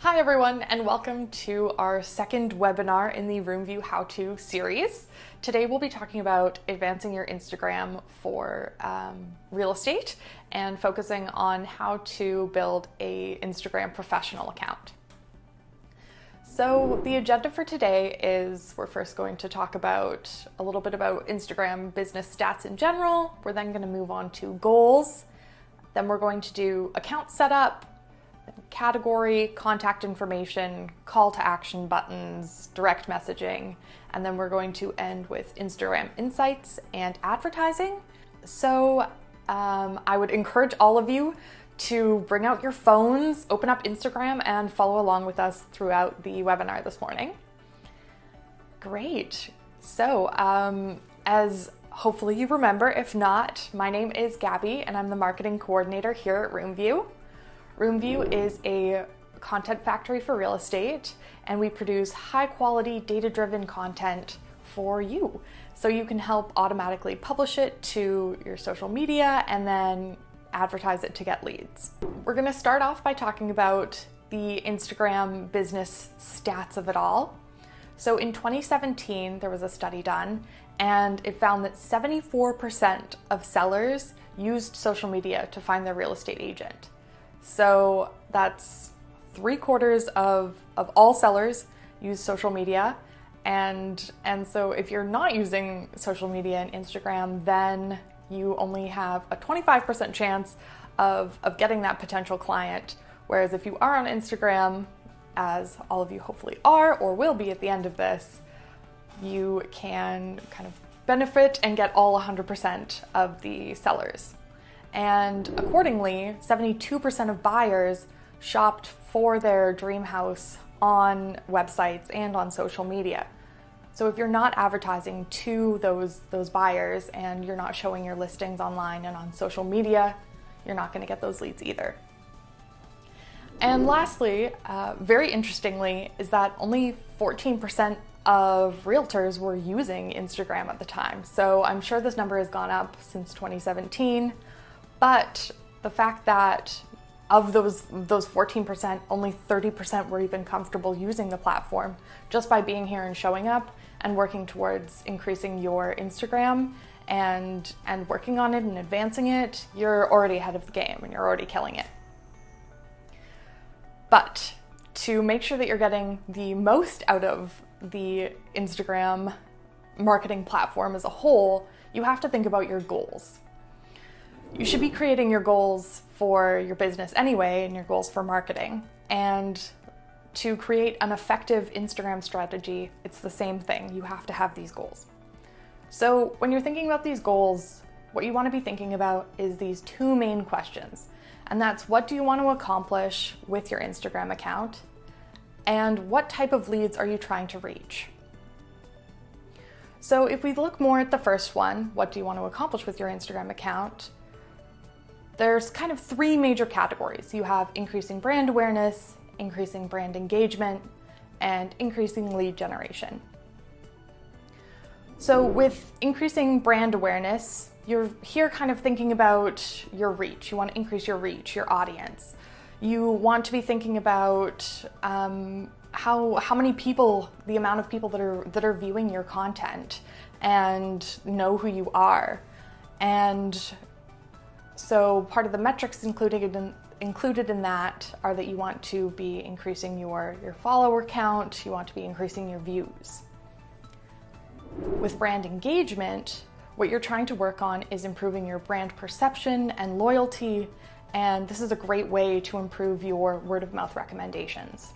Hi everyone, and welcome to our second webinar in the Roomvu How-To series. Today we'll be talking about advancing your Instagram for real estate and focusing on how to build an Instagram professional account. So the agenda for today is we're first going to talk about a little bit about Instagram business stats in general. We're then going to move on to goals. Then we're going to do account setup, category, contact information, call to action buttons, direct messaging, and then we're going to end with Instagram insights and advertising. So I would encourage all of you to bring out your phones, open up Instagram, and follow along with us throughout the webinar this morning. Great. So as hopefully you remember, if not, my name is Gabby and I'm the marketing coordinator here at Roomvu. Roomvu is a content factory for real estate, and we produce high quality data-driven content for you. So you can help automatically publish it to your social media and then advertise it to get leads. We're gonna start off by talking about the Instagram business stats of it all. So in 2017, there was a study done, and it found that 74% of sellers used social media to find their real estate agent. So that's 3/4 of all sellers use social media. And so if you're not using social media and Instagram, then you only have a 25% chance of getting that potential client. Whereas if you are on Instagram, as all of you hopefully are or will be at the end of this, you can kind of benefit and get all 100% of the sellers. And accordingly, 72% of buyers shopped for their dream house on websites and on social media. So if you're not advertising to those buyers and you're not showing your listings online and on social media, you're not going to get those leads either. And lastly, very interestingly, is that only 14% of realtors were using Instagram at the time. So I'm sure this number has gone up since 2017. But the fact that of those 14%, only 30% were even comfortable using the platform just by being here and showing up and working towards increasing your Instagram and working on it and advancing it, you're already ahead of the game and you're already killing it. But to make sure that you're getting the most out of the Instagram marketing platform as a whole, you have to think about your goals. You should be creating your goals for your business anyway and your goals for marketing. And to create an effective Instagram strategy, it's the same thing. You have to have these goals. So when you're thinking about these goals, what you want to be thinking about is these two main questions. And that's, what do you want to accomplish with your Instagram account? And what type of leads are you trying to reach? So if we look more at the first one, what do you want to accomplish with your Instagram account? There's kind of three major categories. You have increasing brand awareness, increasing brand engagement, and increasing lead generation. So with increasing brand awareness, you're here kind of thinking about your reach. You want to increase your reach, your audience. You want to be thinking about how many people, the amount of people that are viewing your content and know who you are. And so part of the metrics included in that are that you want to be increasing your follower count, you want to be increasing your views. With brand engagement, what you're trying to work on is improving your brand perception and loyalty, and this is a great way to improve your word of mouth recommendations.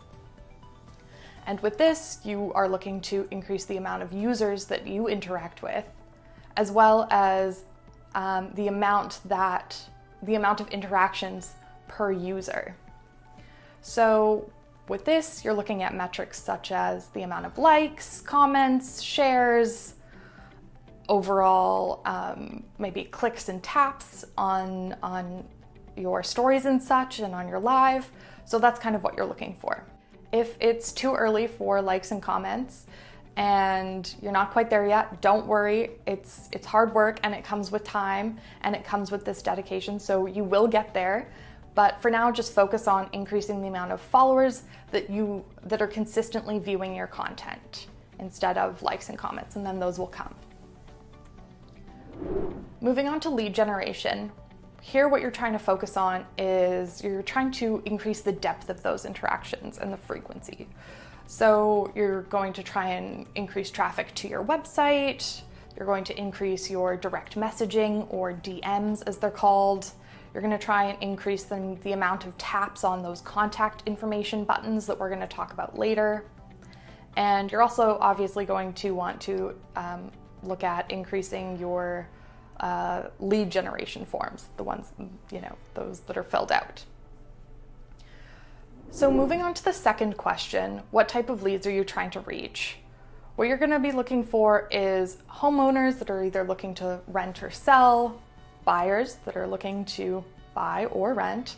And with this, you are looking to increase the amount of users that you interact with, as well as the amount of interactions per user. So with this, you're looking at metrics such as the amount of likes, comments, shares, overall maybe clicks and taps on your stories and such and on your live. So that's kind of what you're looking for. If it's too early for likes and comments, and you're not quite there yet, don't worry. It's hard work and it comes with time and it comes with this dedication, so you will get there. But for now, just focus on increasing the amount of followers that are consistently viewing your content instead of likes and comments, and then those will come. Moving on to lead generation. Here, what you're trying to focus on is you're trying to increase the depth of those interactions and the frequency. So you're going to try and increase traffic to your website. You're going to increase your direct messaging, or DMs as they're called. You're going to try and increase the amount of taps on those contact information buttons that we're going to talk about later. And you're also obviously going to want to look at increasing your lead generation forms, the ones, those that are filled out. So moving on to the second question, what type of leads are you trying to reach? What you're going to be looking for is homeowners that are either looking to rent or sell, buyers that are looking to buy or rent.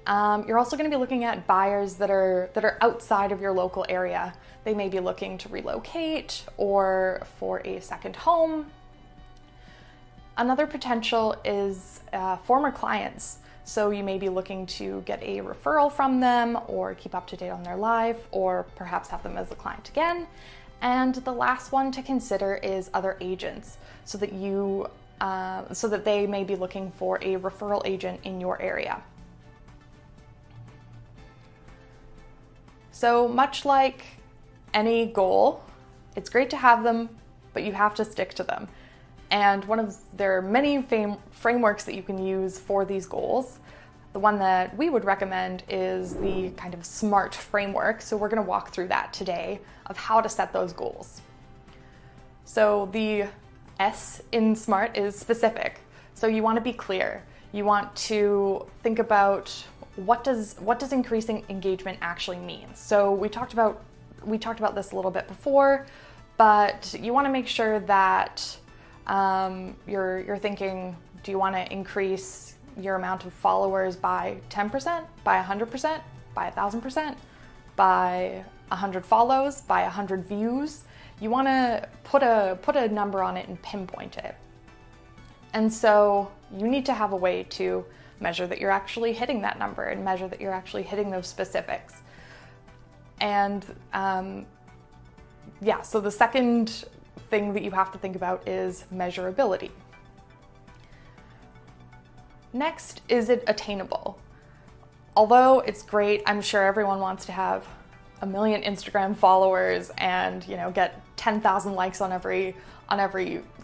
You're also going to be looking at buyers that are outside of your local area. They may be looking to relocate or for a second home. Another potential is former clients. So you may be looking to get a referral from them or keep up to date on their life, or perhaps have them as a client again. And the last one to consider is other agents, so that they may be looking for a referral agent in your area. So much like any goal, it's great to have them, but you have to stick to them. And there are many frameworks that you can use for these goals. The one that we would recommend is the kind of SMART framework. So we're going to walk through that today of how to set those goals. So the S in SMART is specific. So you want to be clear. You want to think about what does increasing engagement actually mean. So we talked about this a little bit before, but you want to make sure that you're thinking, do you want to increase your amount of followers by 10%, by 100%, by 1,000%, by 100 follows, by 100 views? You want to put a number on it and pinpoint it. And so you need to have a way to measure that you're actually hitting that number and measure that you're actually hitting those specifics. And so the second thing that you have to think about is measurability. Next, is it attainable? Although it's great, I'm sure everyone wants to have 1 million Instagram followers and get 10,000 likes on every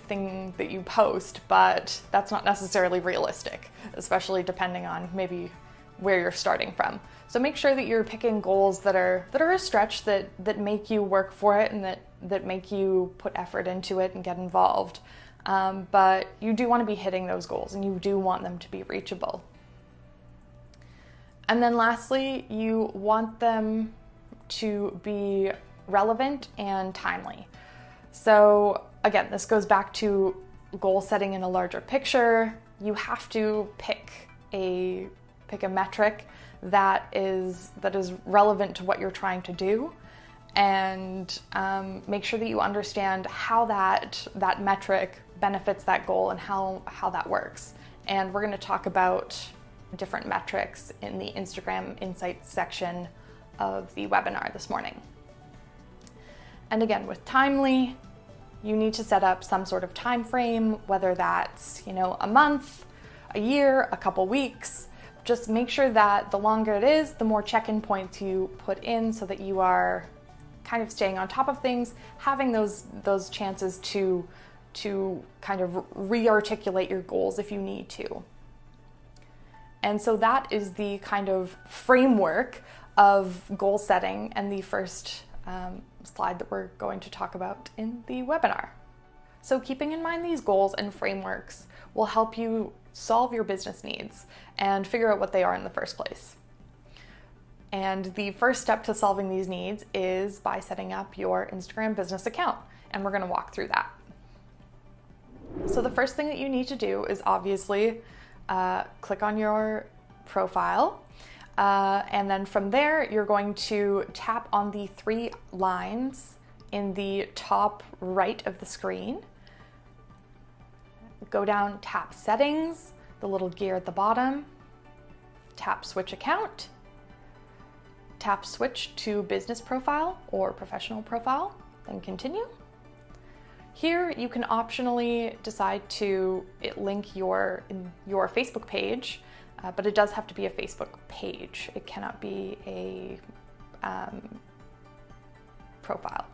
thing that you post, but that's not necessarily realistic, especially depending on maybe where you're starting from. So make sure that you're picking goals that are a stretch, that make you work for it and that make you put effort into it and get involved. But you do want to be hitting those goals, and you do want them to be reachable. And then lastly, you want them to be relevant and timely. So again, this goes back to goal setting in a larger picture. You have to pick a metric that is relevant to what you're trying to do, and make sure that you understand how that metric benefits that goal and how that works. And we're going to talk about different metrics in the Instagram Insights section of the webinar this morning. And again, with timely, you need to set up some sort of time frame, whether that's a month, a year, a couple weeks. Just make sure that the longer it is, the more check-in points you put in, so that you are kind of staying on top of things, having those chances to kind of re-articulate your goals if you need to. And so that is the kind of framework of goal setting and the first slide that we're going to talk about in the webinar. So keeping in mind these goals and frameworks will help you solve your business needs and figure out what they are in the first place. And the first step to solving these needs is by setting up your Instagram business account, and we're going to walk through that. So the first thing that you need to do is obviously click on your profile, and then from there you're going to tap on the 3 lines in the top right of the screen. Go down, tap settings, the little gear at the bottom, tap Switch Account, tap Switch to Business Profile or Professional Profile, then Continue. Here you can optionally decide to link your Facebook page, but it does have to be a Facebook page. It cannot be a profile.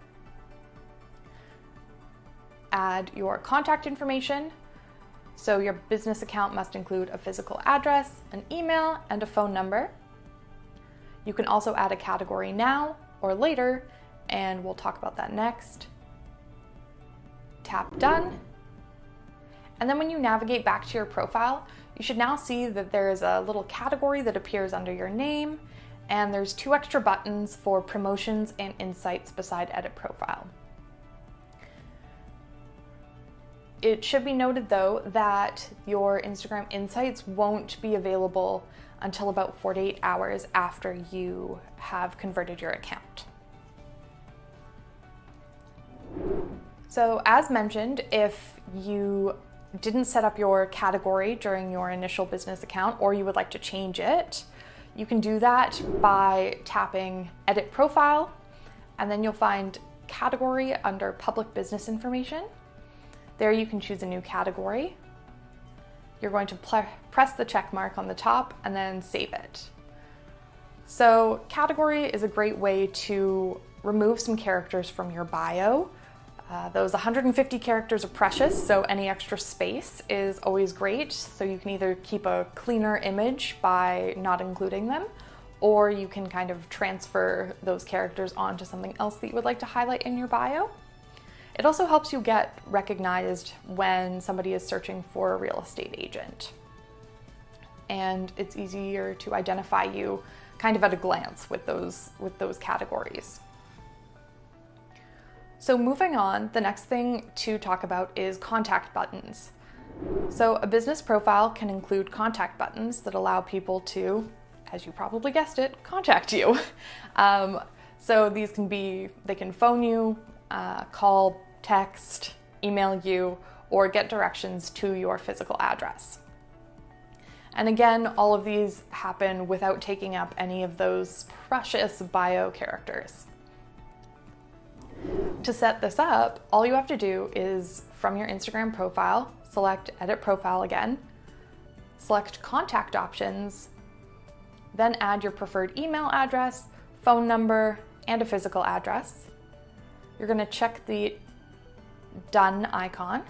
Add your contact information. So your business account must include a physical address, an email, and a phone number. You can also add a category now or later, and we'll talk about that next. Tap Done. And then when you navigate back to your profile, you should now see that there is a little category that appears under your name, and there's 2 extra buttons for promotions and insights beside Edit Profile. It should be noted though that your Instagram Insights won't be available until about 48 hours after you have converted your account. So as mentioned, if you didn't set up your category during your initial business account, or you would like to change it, you can do that by tapping Edit Profile, and then you'll find Category under Public Business Information. There you can choose a new category. You're going to press the check mark on the top and then save it. So category is a great way to remove some characters from your bio. Those 150 characters are precious, so any extra space is always great. So you can either keep a cleaner image by not including them, or you can kind of transfer those characters onto something else that you would like to highlight in your bio. It also helps you get recognized when somebody is searching for a real estate agent. And it's easier to identify you kind of at a glance with those categories. So moving on, the next thing to talk about is contact buttons. So a business profile can include contact buttons that allow people to, as you probably guessed it, contact you. So these can be, they can phone you, call, text, email you, or get directions to your physical address. And again, all of these happen without taking up any of those precious bio characters. To set this up, all you have to do is, from your Instagram profile, select Edit Profile again, select Contact Options, then add your preferred email address, phone number, and a physical address. You're going to check the Done icon.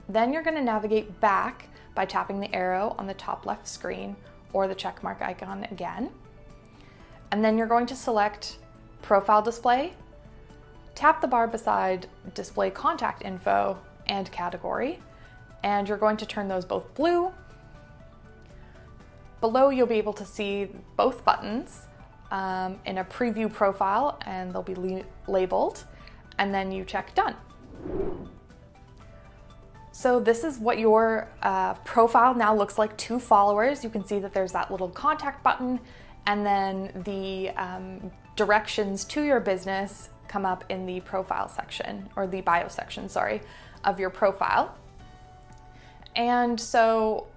Then you're going to navigate back by tapping the arrow on the top left screen or the check mark icon again. And then you're going to select Profile Display, tap the bar beside Display Contact Info and Category, and you're going to turn those both blue. Below, you'll be able to see both buttons in a preview profile, and they'll be labeled, and then you check Done. So this is what your profile now looks like to followers. You can see that there's that little contact button, and then the directions to your business come up in the profile section, or the bio section, sorry, of your profile. And so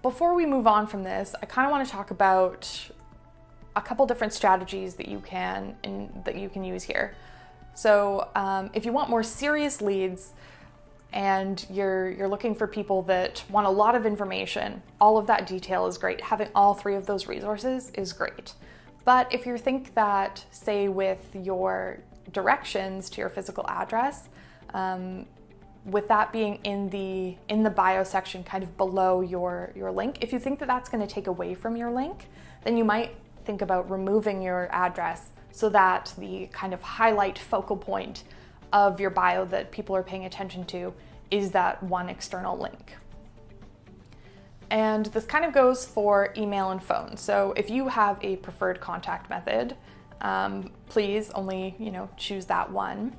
before we move on from this, I kind of want to talk about a couple different strategies that you can use here. So if you want more serious leads and you're looking for people that want a lot of information, all of that detail is great. Having all 3 of those resources is great. But if you think that, say with your directions to your physical address, with that being in the bio section kind of below your link, if you think that that's going to take away from your link, then you might think about removing your address so that the kind of highlight focal point of your bio that people are paying attention to is that one external link. And this kind of goes for email and phone. So if you have a preferred contact method, please only choose that one.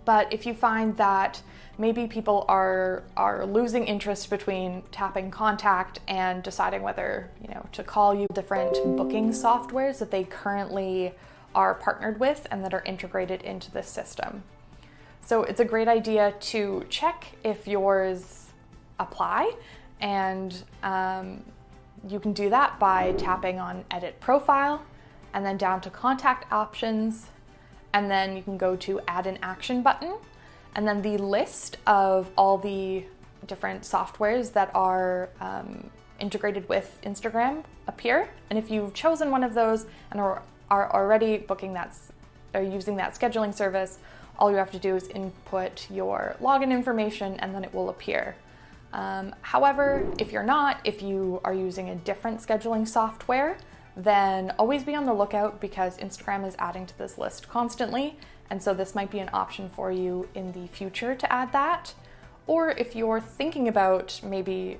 But if you find that maybe people are losing interest between tapping contact and deciding whether to call you, different booking softwares that they currently are partnered with and that are integrated into this system. So it's a great idea to check if yours apply and You can do that by tapping on Edit Profile and then down to Contact Options, and then you can go to Add an Action button, and then the list of all the different softwares that are integrated with Instagram appear. And if you've chosen one of those and are already booking that or using that scheduling service, all you have to do is input your login information and then it will appear. However, if you are using a different scheduling software, then always be on the lookout because Instagram is adding to this list constantly. And so this might be an option for you in the future to add that. Or if you're thinking about maybe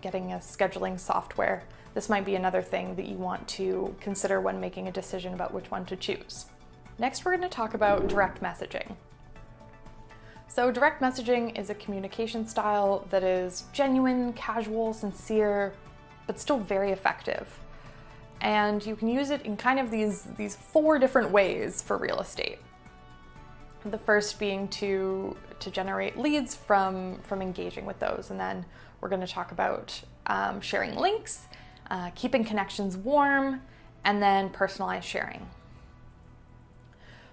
getting a scheduling software, this might be another thing that you want to consider when making a decision about which one to choose. Next, we're going to talk about direct messaging. So direct messaging is a communication style that is genuine, casual, sincere, but still very effective. And you can use it in kind of these 4 different ways for real estate. The first being to generate leads from engaging with those. And then we're going to talk about sharing links, keeping connections warm, and then personalized sharing.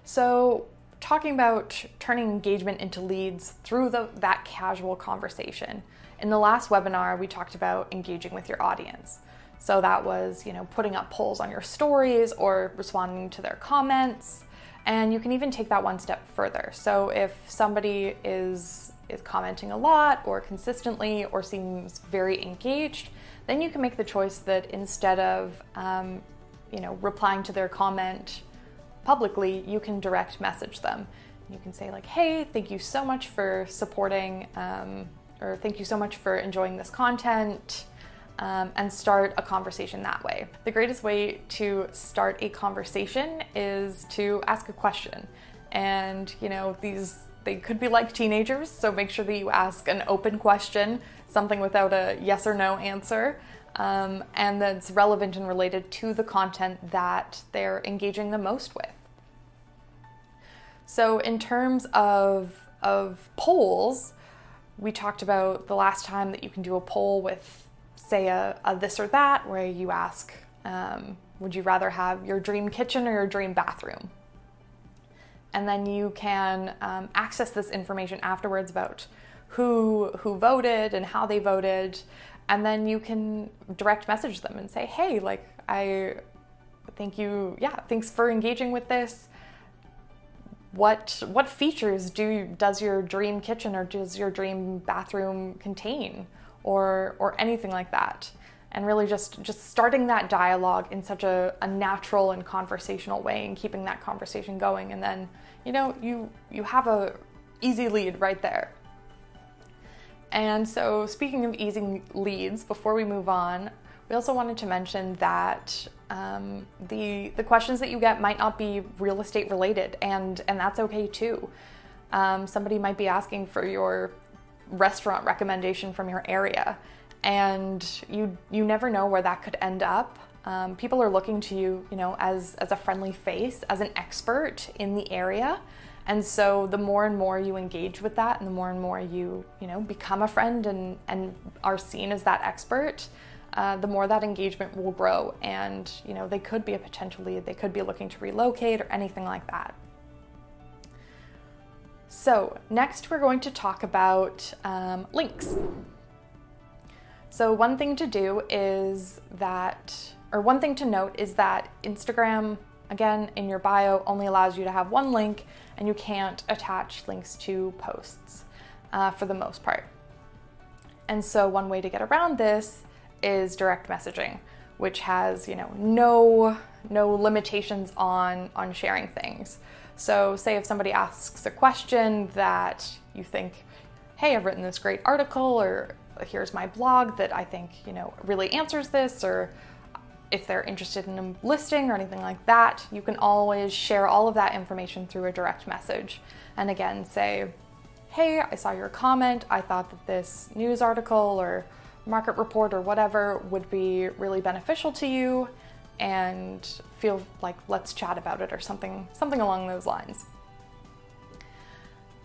So talking about turning engagement into leads through that casual conversation. In the last webinar, we talked about engaging with your audience. So that was, putting up polls on your stories or responding to their comments. And you can even take that one step further. So if somebody is commenting a lot or consistently or seems very engaged, then you can make the choice that instead of replying to their comment publicly, you can direct message them. You can say like, hey, thank you so much for supporting, or thank you so much for enjoying this content, and start a conversation that way. The greatest way to start a conversation is to ask a question. And they could be like teenagers, so make sure that you ask an open question, something without a yes or no answer, and that's relevant and related to the content that they're engaging the most with. So in terms of polls, we talked about the last time that you can do a poll with, say, a this or that, where you ask, would you rather have your dream kitchen or your dream bathroom? And then you can access this information afterwards about who voted and how they voted. And then you can direct message them and say, hey, I thank you. Yeah, thanks for engaging with this. What features does your dream kitchen or does your dream bathroom contain, or anything like that? And really just starting that dialogue in such a natural and conversational way and keeping that conversation going. And then, you have a easy lead right there. And so speaking of easy leads, before we move on, we also wanted to mention that the questions that you get might not be real estate related, and that's okay too. Somebody might be asking for your restaurant recommendation from your area, and you never know where that could end up. People are looking to you, as a friendly face, as an expert in the area. And so the more and more you engage with that, and the more and more you become a friend and are seen as that expert, the more that engagement will grow. And they could be a potential lead, they could be looking to relocate or anything like that. So next we're going to talk about links. So one thing to note is that Instagram, again, in your bio only allows you to have one link, and you can't attach links to posts for the most part. And so one way to get around this is direct messaging, which has no limitations on sharing things. So say if somebody asks a question that you think, hey, I've written this great article, or here's my blog that I think really answers this, or if they're interested in a listing or anything like that, you can always share all of that information through a direct message. And again, say, hey, I saw your comment. I thought that this news article or market report or whatever would be really beneficial to you, and feel like let's chat about it, or something along those lines.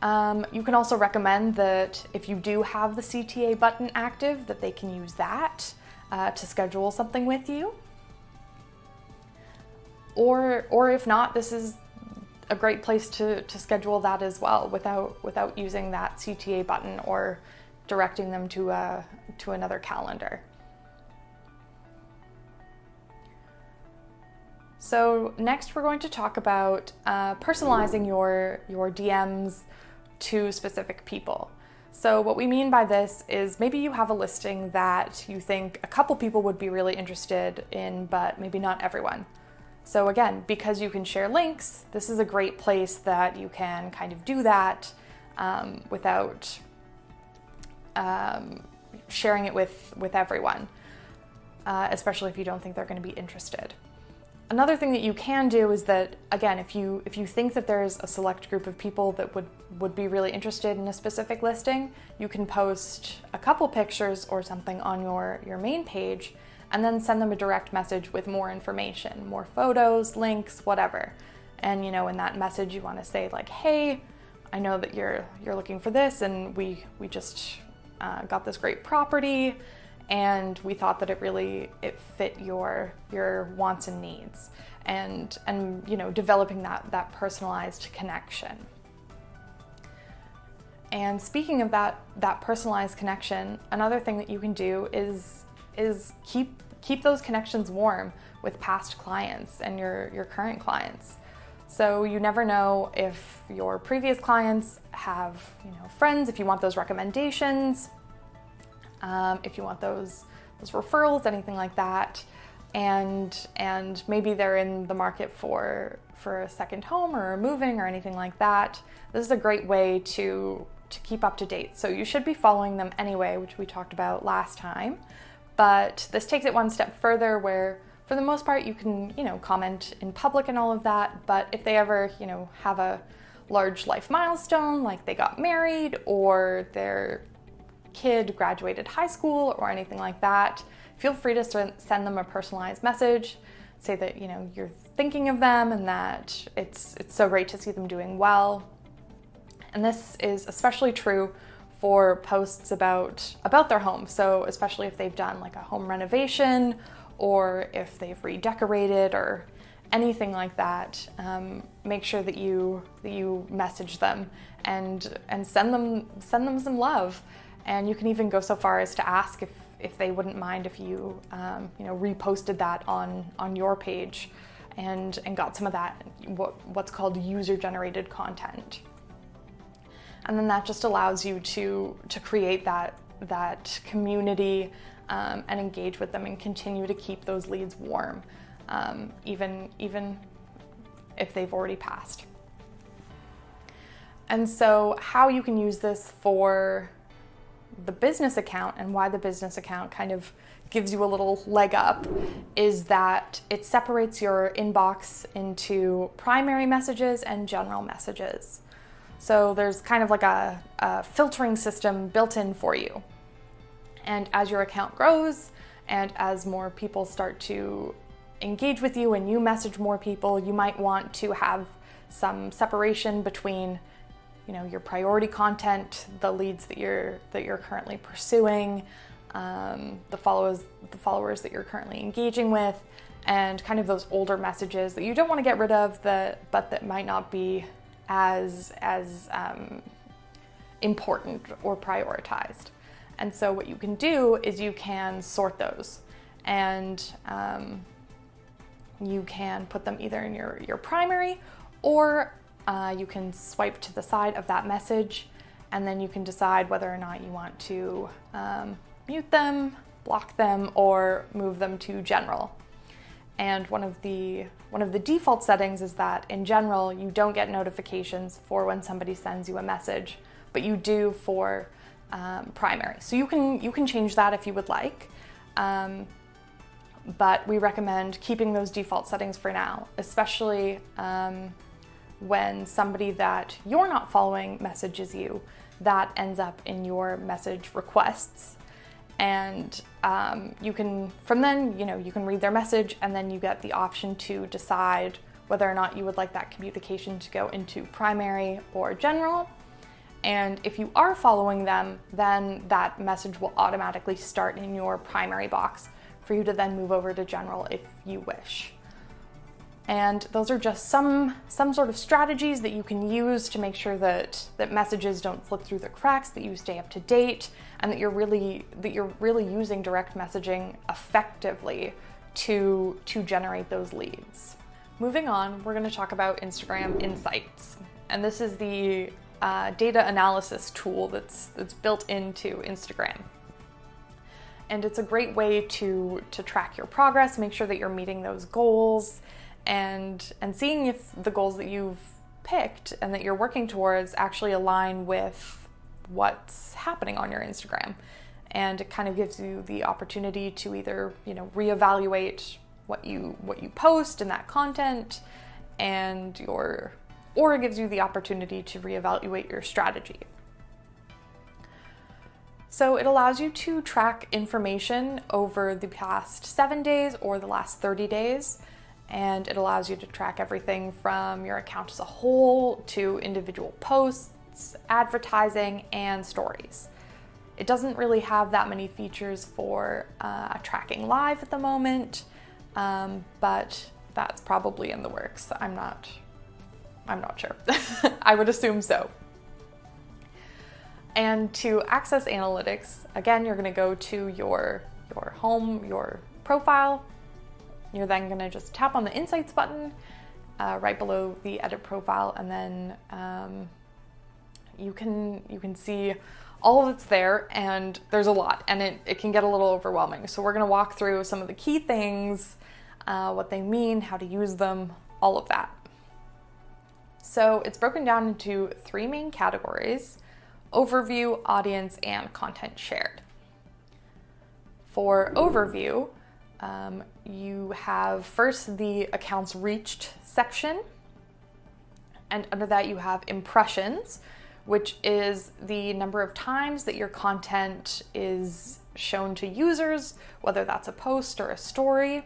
You can also recommend that if you do have the CTA button active, that they can use that. to schedule something with you. Or if not, this is a great place to schedule that as well without using that CTA button or directing them to another calendar. So next we're going to talk about personalizing your DMs to specific people. So what we mean by this is maybe you have a listing that you think a couple people would be really interested in, but maybe not everyone. So again, because you can share links, this is a great place that you can kind of do that without sharing it with everyone, especially if you don't think they're going to be interested. Another thing that you can do is that, again, if you think that there's a select group of people that would be really interested in a specific listing, you can post a couple pictures or something on your main page and then send them a direct message with more information, more photos, links, whatever. And in that message you want to say like, hey, I know that you're looking for this, and we just got this great property, and we thought that it fit your wants and needs, and developing that personalized connection. And speaking of that personalized connection, another thing that you can do is keep those connections warm with past clients and your current clients. So you never know if your previous clients have friends, if you want those recommendations, if you want those referrals, anything like that, and maybe they're in the market for a second home or moving or anything like that. This is a great way to keep up to date. So you should be following them anyway, which we talked about last time, but this takes it one step further, where for the most part you can comment in public and all of that, but if they ever have a large life milestone, like they got married or their kid graduated high school or anything like that, feel free to send them a personalized message, say that you're thinking of them and that it's so great to see them doing well. And this is especially true for posts about their home. So especially if they've done like a home renovation, or if they've redecorated or anything like that, make sure that you message them and send them some love. And you can even go so far as to ask if they wouldn't mind if you reposted that on your page and got some of that what's called user-generated content. And then that just allows you to create that community and engage with them and continue to keep those leads warm, even if they've already passed. And so how you can use this for the business account, and why the business account kind of gives you a little leg up, is that it separates your inbox into primary messages and general messages. So there's kind of like a filtering system built in for you. And as your account grows and as more people start to engage with you and you message more people, you might want to have some separation between your priority content, the leads that you're currently pursuing, the followers that you're currently engaging with, and kind of those older messages that you don't want to get rid of, but that might not be as important or prioritized. And so what you can do is you can sort those, and you can put them either in your primary, or you can swipe to the side of that message, and then you can decide whether or not you want to mute them, block them, or move them to general. And one of the default settings is that in general you don't get notifications for when somebody sends you a message, but you do for primary. So you can change that if you would like, but we recommend keeping those default settings for now, especially when somebody that you're not following messages you, that ends up in your message requests. And you can, from then, you can read their message, and then you get the option to decide whether or not you would like that communication to go into primary or general. And if you are following them, then that message will automatically start in your primary box, for you to then move over to general if you wish. And those are just some sort of strategies that you can use to make sure that messages don't slip through the cracks, that you stay up to date, and that you're really using direct messaging effectively to generate those leads. Moving on, we're going to talk about Instagram Insights, and this is the data analysis tool that's built into Instagram. And it's a great way to track your progress, make sure that you're meeting those goals, and seeing if the goals that you've picked and that you're working towards actually align with what's happening on your Instagram. And it kind of gives you the opportunity to either, reevaluate what you post in that content, or it gives you the opportunity to reevaluate your strategy. So it allows you to track information over the past 7 days or the last 30 days. And it allows you to track everything from your account as a whole to individual posts, advertising, and stories. It doesn't really have that many features for tracking live at the moment, but that's probably in the works. I'm not sure. I would assume so. And to access analytics, again, you're going to go to your home, your profile. You're then going to just tap on the Insights button right below the Edit Profile, and then you can see all that's there, and there's a lot, and it can get a little overwhelming. So we're going to walk through some of the key things, what they mean, how to use them, all of that. So it's broken down into 3 main categories: overview, audience, and content shared. For overview, you have first the accounts reached section, and under that you have impressions, which is the number of times that your content is shown to users, whether that's a post or a story.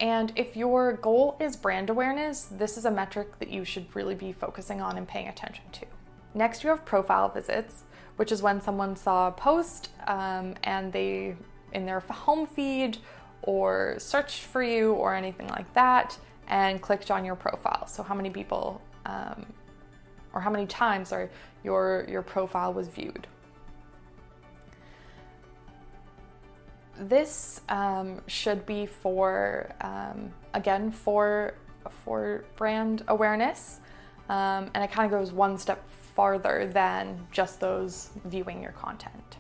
And if your goal is brand awareness, this is a metric that you should really be focusing on and paying attention to. Next, you have profile visits, which is when someone saw a post and they, in their home feed or searched for you or anything like that, and clicked on your profile. So how many people or how many times your profile was viewed. This should be for, again, for brand awareness, and it kind of goes one step farther than just those viewing your content.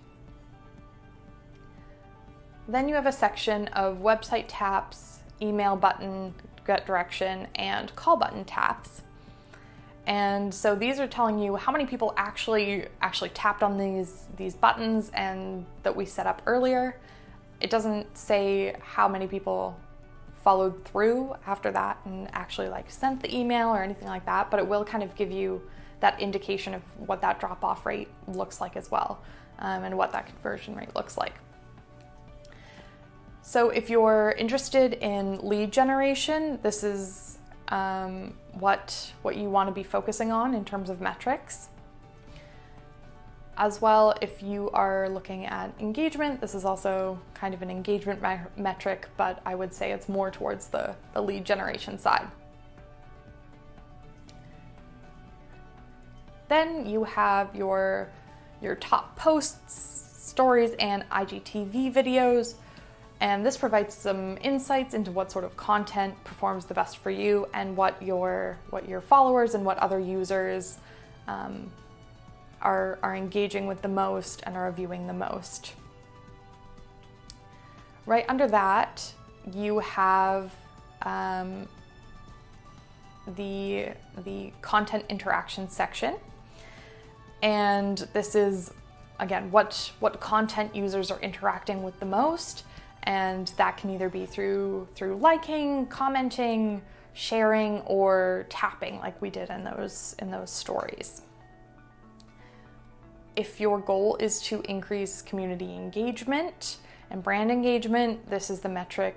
Then you have a section of website taps, email button, get direction, and call button taps. And so these are telling you how many people actually tapped on these buttons and that we set up earlier. It doesn't say how many people followed through after that and actually sent the email or anything like that, but it will kind of give you that indication of what that drop-off rate looks like as well, and what that conversion rate looks like. So if you're interested in lead generation, this is what you want to be focusing on in terms of metrics. As well, if you are looking at engagement, this is also kind of an engagement metric, but I would say it's more towards the lead generation side. Then you have your top posts, stories, and IGTV videos. And this provides some insights into what sort of content performs the best for you and what your followers and what other users are engaging with the most and are viewing the most. Right under that, you have the content interaction section. And this is, again, what content users are interacting with the most. And that can either be through liking, commenting, sharing, or tapping like we did in those stories. If your goal is to increase community engagement and brand engagement, this is the metric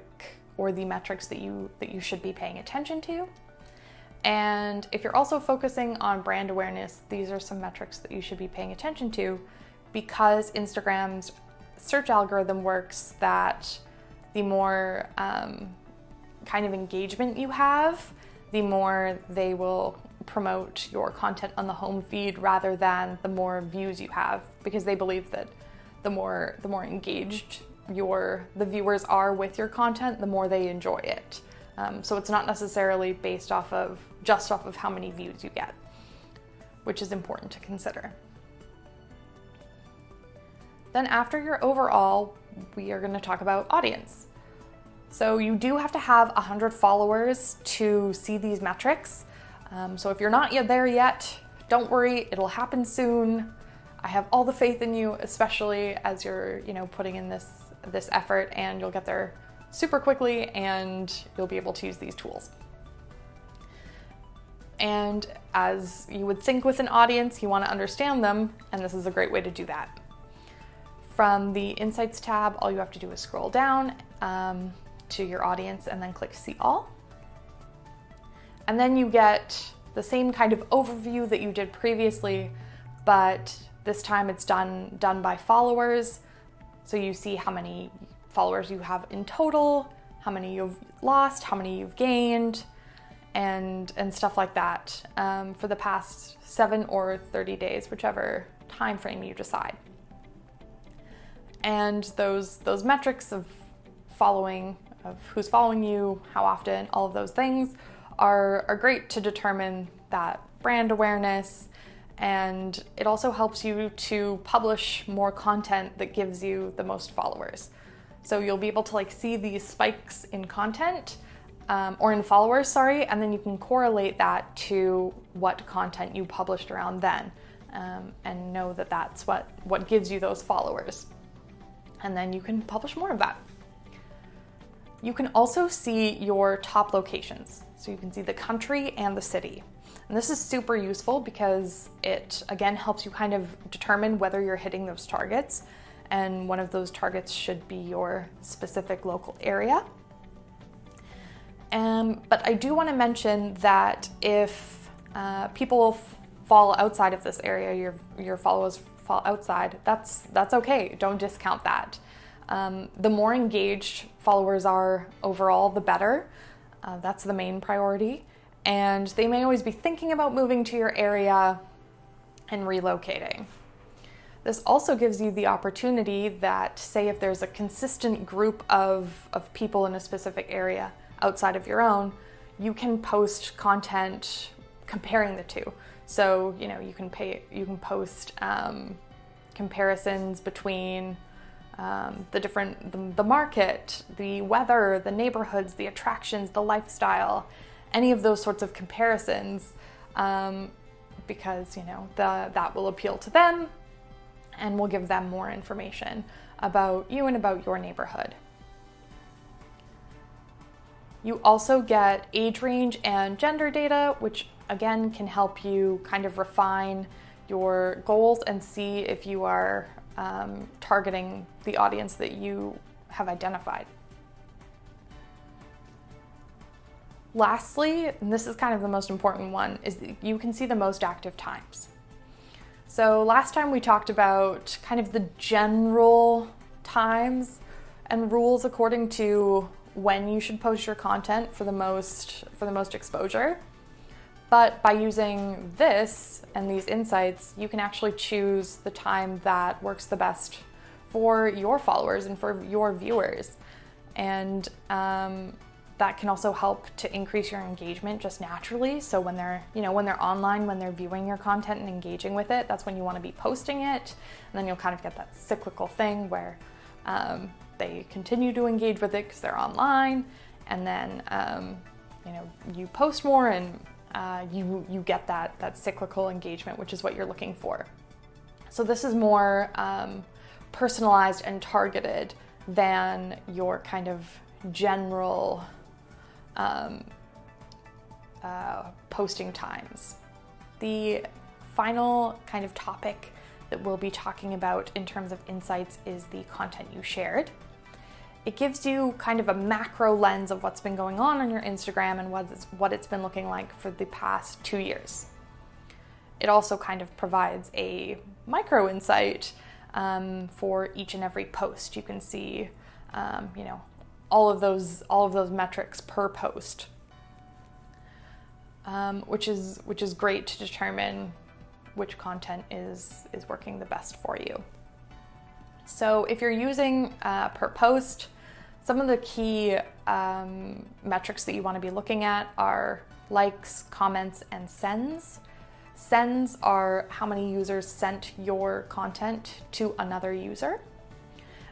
or the metrics that you should be paying attention to. And if you're also focusing on brand awareness, these are some metrics that you should be paying attention to, because Instagram's search algorithm works that the more kind of engagement you have, the more they will promote your content on the home feed rather than the more views you have, because they believe that the more engaged the viewers are with your content, the more they enjoy it. So it's not necessarily based just off of how many views you get, which is important to consider. Then after your overall, we are going to talk about audience. So you do have to have 100 followers to see these metrics. So if you're not yet there yet, don't worry, it'll happen soon. I have all the faith in you, especially as you're, putting in this effort, and you'll get there super quickly and you'll be able to use these tools. And as you would think with an audience, you want to understand them, and this is a great way to do that. From the Insights tab, all you have to do is scroll down to your audience and then click See All. And then you get the same kind of overview that you did previously, but this time it's done by followers. So you see how many followers you have in total, how many you've lost, how many you've gained, and stuff like that for the past 7 or 30 days, whichever time frame you decide. And those metrics of who's following you, how often, all of those things are great to determine that brand awareness. And it also helps you to publish more content that gives you the most followers. So you'll be able to see these spikes in content or in followers, and then you can correlate that to what content you published around then, and know that that's what gives you those followers. And then you can publish more of that. You can also see your top locations. So you can see the country and the city. And this is super useful because it, again, helps you kind of determine whether you're hitting those targets. And one of those targets should be your specific local area. But I do want to mention that if people fall outside of this area, your followers fall outside, that's okay. Don't discount that. The more engaged followers are overall, the better. That's the main priority. And they may always be thinking about moving to your area and relocating. This also gives you the opportunity that, say, if there's a consistent group of people in a specific area outside of your own, you can post content comparing the two. So, you can post comparisons between the market, the weather, the neighborhoods, the attractions, the lifestyle, any of those sorts of comparisons, because that will appeal to them and will give them more information about you and about your neighborhood. You also get age range and gender data, which again can help you kind of refine your goals and see if you are targeting the audience that you have identified. Lastly, and this is kind of the most important one, is that you can see the most active times. So last time we talked about kind of the general times and rules according to when you should post your content for the most exposure. But by using this and these insights, you can actually choose the time that works the best for your followers and for your viewers. And that can also help to increase your engagement just naturally. So when they're online, when they're viewing your content and engaging with it, that's when you want to be posting it. And then you'll kind of get that cyclical thing where they continue to engage with it because they're online. And then, you post more and you get that cyclical engagement, which is what you're looking for. So this is more personalized and targeted than your kind of general posting times. The final kind of topic that we'll be talking about in terms of insights is the content you shared. It gives you kind of a macro lens of what's been going on your Instagram and what it's been looking like for the past 2 years. It also kind of provides a micro insight for each and every post. You can see, all of those metrics per post, which is great to determine which content is working the best for you. So if you're using per post, some of the key metrics that you want to be looking at are likes, comments, and sends. Sends are how many users sent your content to another user.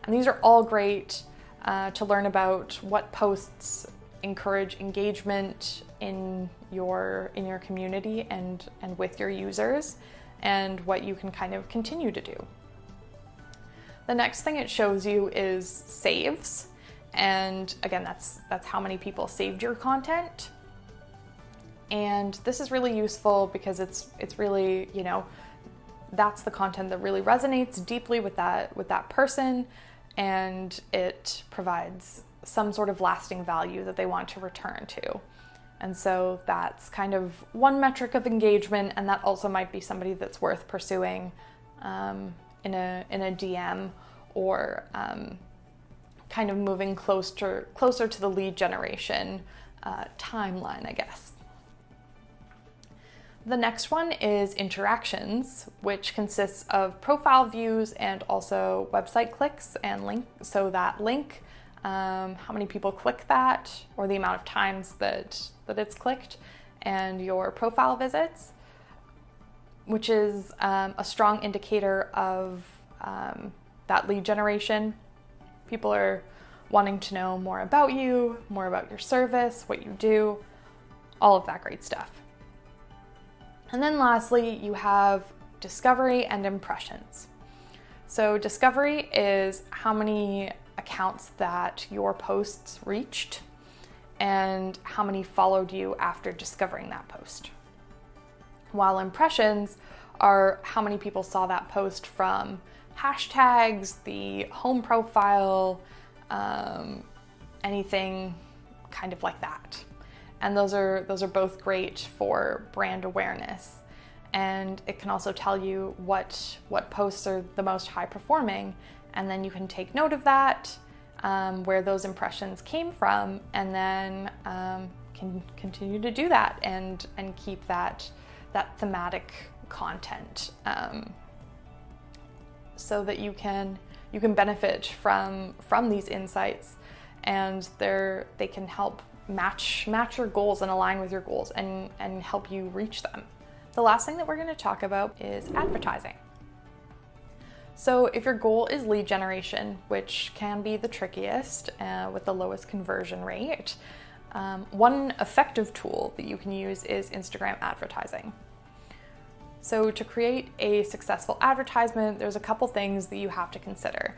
And these are all great to learn about what posts encourage engagement in your community and with your users, and what you can kind of continue to do. The next thing it shows you is saves. And again, that's how many people saved your content. And this is really useful because it's really, that's the content that really resonates deeply with that person, and it provides some sort of lasting value that they want to return to. And so that's kind of one metric of engagement, and that also might be somebody that's worth pursuing in a DM, or kind of moving closer to the lead generation timeline, I guess. The next one is interactions, which consists of profile views and also website clicks and link. So that link, how many people click that, or the amount of times that it's clicked, and your profile visits, which is a strong indicator of that lead generation. People are wanting to know more about you, more about your service, what you do, all of that great stuff. And then lastly, you have discovery and impressions. So discovery is how many accounts that your posts reached and how many followed you after discovering that post. While impressions are how many people saw that post from hashtags, the home profile, anything kind of like that. And those are both great for brand awareness. And it can also tell you what posts are the most high performing, and then you can take note of that, where those impressions came from, and then can continue to do that and keep that thematic content, so that you can benefit from these insights, and they can help match your goals and align with your goals and help you reach them. The last thing that we're going to talk about is advertising. So if your goal is lead generation, which can be the trickiest with the lowest conversion rate, one effective tool that you can use is Instagram advertising. So to create a successful advertisement, there's a couple things that you have to consider.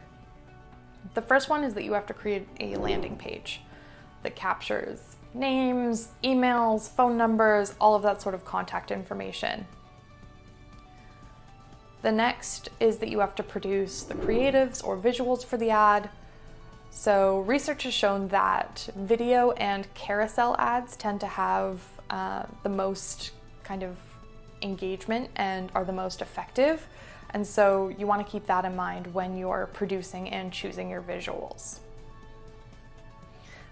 The first one is that you have to create a landing page that captures names, emails, phone numbers, all of that sort of contact information. The next is that you have to produce the creatives or visuals for the ad. So research has shown that video and carousel ads tend to have the most kind of engagement and are the most effective. And so you want to keep that in mind when you're producing and choosing your visuals.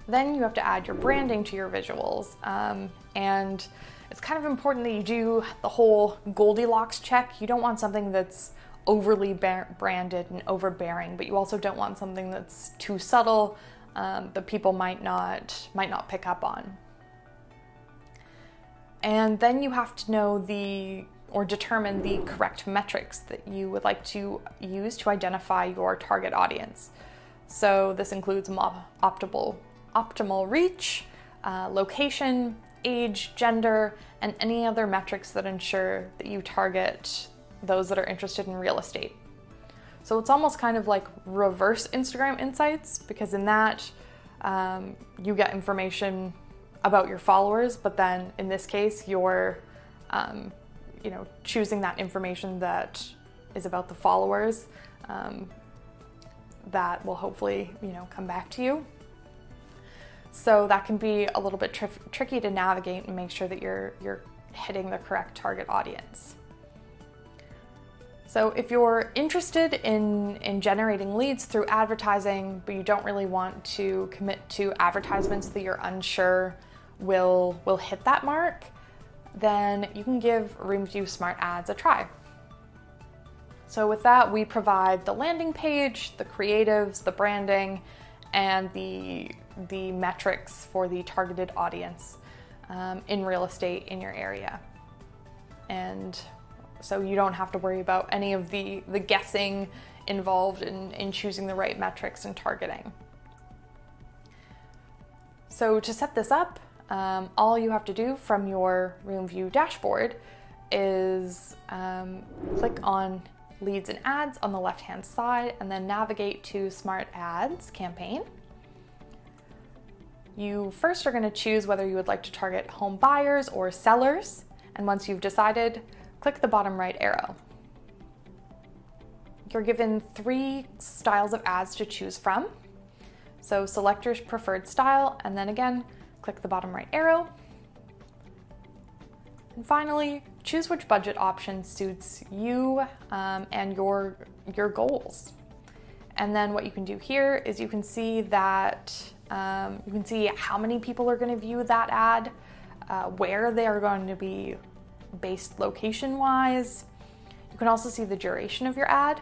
Then you have to add your branding to your visuals. And it's kind of important that you do the whole Goldilocks check. You don't want something that's overly branded and overbearing, but you also don't want something that's too subtle that people might not pick up on. And then you have to know determine the correct metrics that you would like to use to identify your target audience. So this includes optimal reach, location, age, gender, and any other metrics that ensure that you target those that are interested in real estate. So it's almost kind of like reverse Instagram insights, because in that you get information about your followers, but then in this case you're choosing that information that is about the followers that will hopefully come back to you. So that can be a little bit tricky to navigate and make sure that you're hitting the correct target audience. So if you're interested in generating leads through advertising, but you don't really want to commit to advertisements that you're unsure will hit that mark, then you can give Roomvu Smart Ads a try. So with that, we provide the landing page, the creatives, the branding, and the metrics for the targeted audience in real estate in your area. And so you don't have to worry about any of the guessing involved in choosing the right metrics and targeting. So to set this up, all you have to do from your Roomvu dashboard is click on Leads and Ads on the left-hand side and then navigate to Smart Ads campaign. You first are going to choose whether you would like to target home buyers or sellers, and once you've decided, click the bottom right arrow. You're given 3 styles of ads to choose from. So select your preferred style, and then again, click the bottom right arrow. And finally, choose which budget option suits you and your goals. And then what you can do here is you can see that you can see how many people are going to view that ad, where they are going to be based location-wise. You can also see the duration of your ad.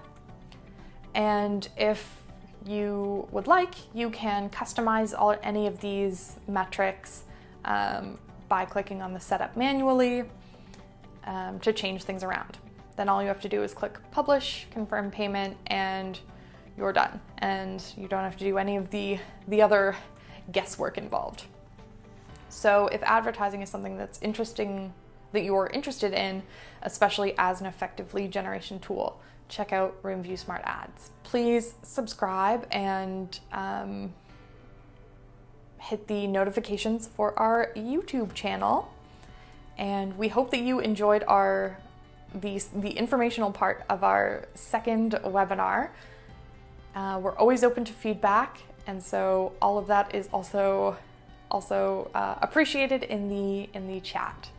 And if you would like, you can customize any of these metrics by clicking on the Setup Manually to change things around. Then all you have to do is click Publish, confirm payment, and you're done. And you don't have to do any of the other guesswork involved. So if advertising is something that you're interested in, especially as an effective lead generation tool, check out Roomvu Smart Ads. Please subscribe and hit the notifications for our YouTube channel. And we hope that you enjoyed the informational part of our second webinar. We're always open to feedback, and so all of that is also appreciated in the chat.